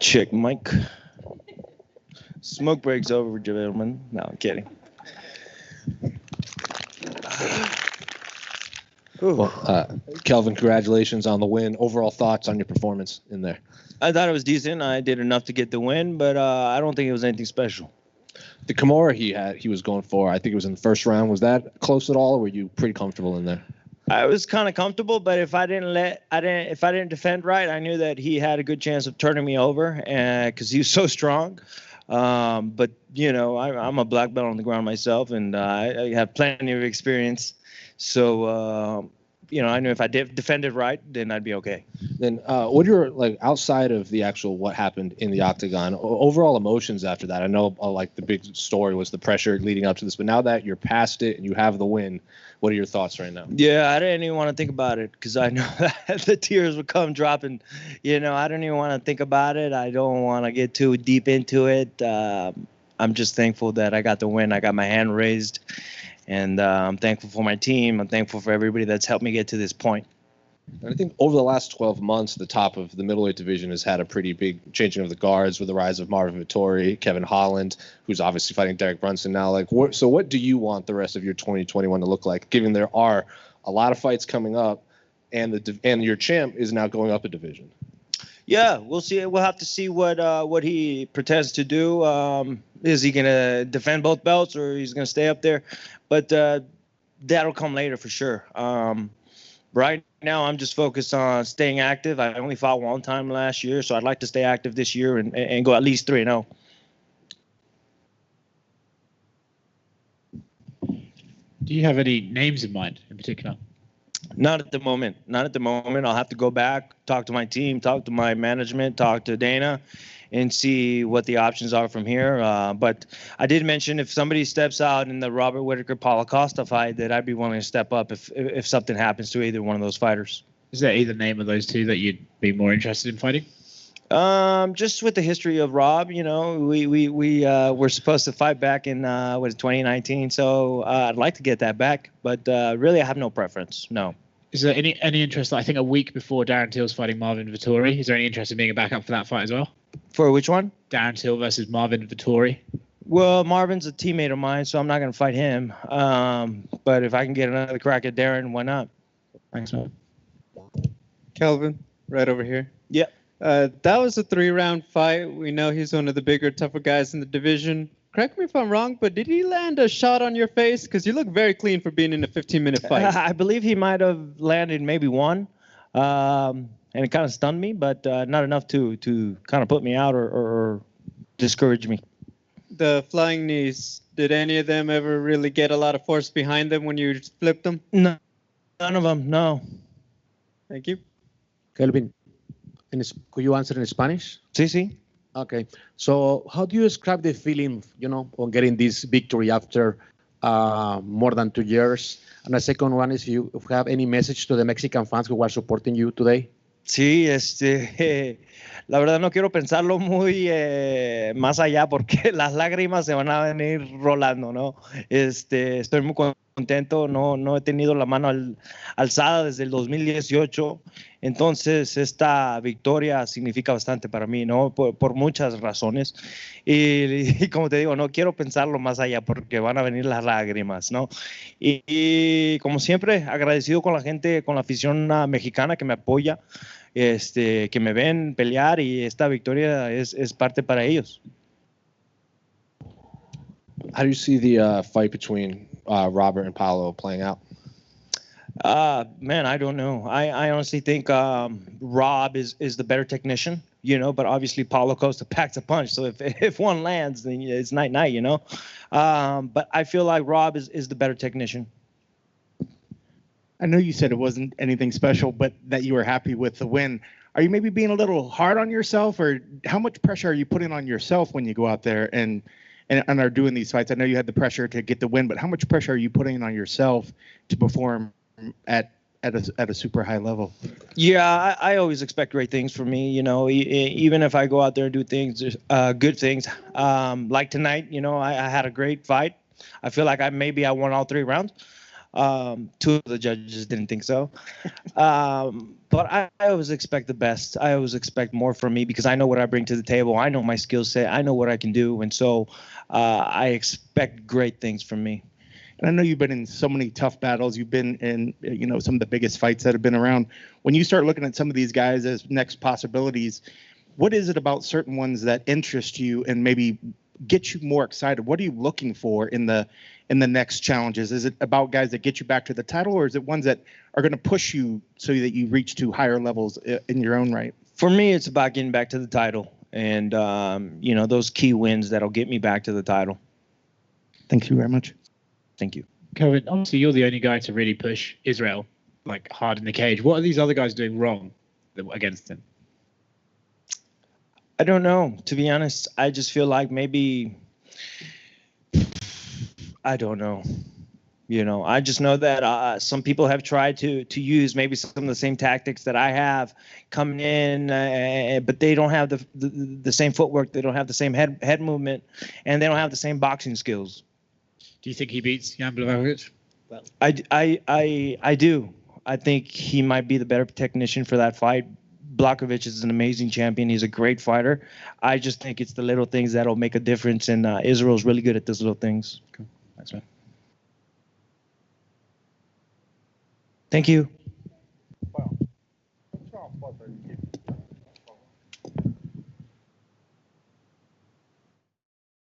Check mic. Smoke break's over, gentlemen. No, I'm kidding. Well, Kelvin, congratulations on the win. Overall thoughts on your performance in there? I thought it was decent. I did enough to get the win, but I don't think it was anything special. The Kimura he was going for, I think it was in the first round. Was that close at all, or were you pretty comfortable in there? I was kind of comfortable, but if I didn't defend right, I knew that he had a good chance of turning me over, because he was so strong. But you know, I'm a black belt on the ground myself, and I have plenty of experience. So you know, I knew if I defended right, then I'd be okay. Then what are your, like, outside of the actual what happened in the octagon, overall emotions after that? I know like the big story was the pressure leading up to this, but now that you're past it and you have the win, what are your thoughts right now? Yeah, I didn't even want to think about it because I know that the tears would come dropping. You know, I don't even want to think about it. I don't want to get too deep into it. I'm just thankful that I got the win. I got my hand raised, and I'm thankful for my team. I'm thankful for everybody that's helped me get to this point. And I think over the last 12 months, the top of the middleweight division has had a pretty big changing of the guards with the rise of Marvin Vettori, Kevin Holland, who's obviously fighting Derek Brunson now. Like, so what do you want the rest of your 2021 to look like, given there are a lot of fights coming up, and your champ is now going up a division? Yeah, we'll see. We'll have to see what he pretends to do. Is he going to defend both belts, or he's going to stay up there? But that'll come later for sure. Right now, I'm just focused on staying active. I only fought one time last year, so I'd like to stay active this year and go at least 3-0. Do you have any names in mind in particular? Not at the moment. Not at the moment. I'll have to go back, talk to my team, talk to my management, talk to Dana, and see what the options are from here. But I did mention if somebody steps out in the Robert Whittaker Paulo Costa fight, that I'd be willing to step up if something happens to either one of those fighters. Is there either name of those two that you'd be more interested in fighting? Just with the history of Rob, you know, we were supposed to fight back in 2019, so I'd like to get that back, but really I have no preference. No. Is there any interest? I think a week before Darren Till's fighting Marvin Vettori, is there any interest in being a backup for that fight as well? For which one? Darren Till versus Marvin Vettori. Well, Marvin's a teammate of mine, so I'm not going to fight him. But if I can get another crack at Darren, why not? Thanks, man. Kelvin, right over here. Yeah. That was a 3-round fight. We know he's one of the bigger, tougher guys in the division. Correct me if I'm wrong, but did he land a shot on your face? Because you look very clean for being in a 15-minute fight. I believe he might have landed maybe one, and it kind of stunned me, but not enough to kind of put me out or discourage me. The flying knees, did any of them ever really get a lot of force behind them when you flipped them? No, none of them, no. Thank you. Kelvin, could you answer in Spanish? Sí, sí. Okay. So how do you describe the feeling, you know, on getting this victory after more than 2 years? And the second one is, if you have any message to the Mexican fans who are supporting you today? Sí, la verdad no quiero pensarlo muy más allá porque las lágrimas se van a venir rolando, ¿no? Estoy muy contento, no he tenido la mano alzada desde el 2018, entonces esta victoria significa bastante para mí, ¿no? Por muchas razones, y como te digo, no quiero pensarlo más allá porque van a venir las lágrimas, ¿no? Y como siempre, agradecido con la gente, con la afición mexicana que me apoya, que me ven pelear, y esta victoria es parte para ellos. How do you see the fight between Robert and Paulo playing out? Man, I don't know. I honestly think Rob is the better technician, you know, but obviously Paulo Costa packs a punch. So if one lands, then it's night, you know. But I feel like Rob is the better technician. I know you said it wasn't anything special, but that you were happy with the win. Are you maybe being a little hard on yourself, or how much pressure are you putting on yourself when you go out there and are doing these fights? I know you had the pressure to get the win, but how much pressure are you putting on yourself to perform at a super high level? Yeah, I always expect great things from me, you know, even if I go out there and do things, good things. Like tonight, you know, I had a great fight. I feel like I won all 3 rounds. Two of the judges didn't think so. But I always expect the best. I always expect more from me because I know what I bring to the table. I know my skill set. I know what I can do. And so I expect great things from me. And I know you've been in so many tough battles. You've been in, some of the biggest fights that have been around. When you start looking at some of these guys as next possibilities, what is it about certain ones that interest you and maybe get you more excited? What are you looking for in the next challenges? Is it about guys that get you back to the title, or is it ones that are going to push you so that you reach to higher levels in your own right? For me, it's about getting back to the title and, those key wins that'll get me back to the title. Thank you very much. Thank you. Kelvin, obviously you're the only guy to really push Israel like hard in the cage. What are these other guys doing wrong against him? I don't know. To be honest, I just feel like maybe I don't know. I just know that some people have tried to use maybe some of the same tactics that I have coming in, but they don't have the same footwork. They don't have the same head movement, and they don't have the same boxing skills. Do you think he beats Jan Blachowicz? Well, I do. I think he might be the better technician for that fight. Blachowicz is an amazing champion. He's a great fighter. I just think it's the little things that'll make a difference, and Israel's really good at those little things. Cool. Thanks, man. Thank you. Well,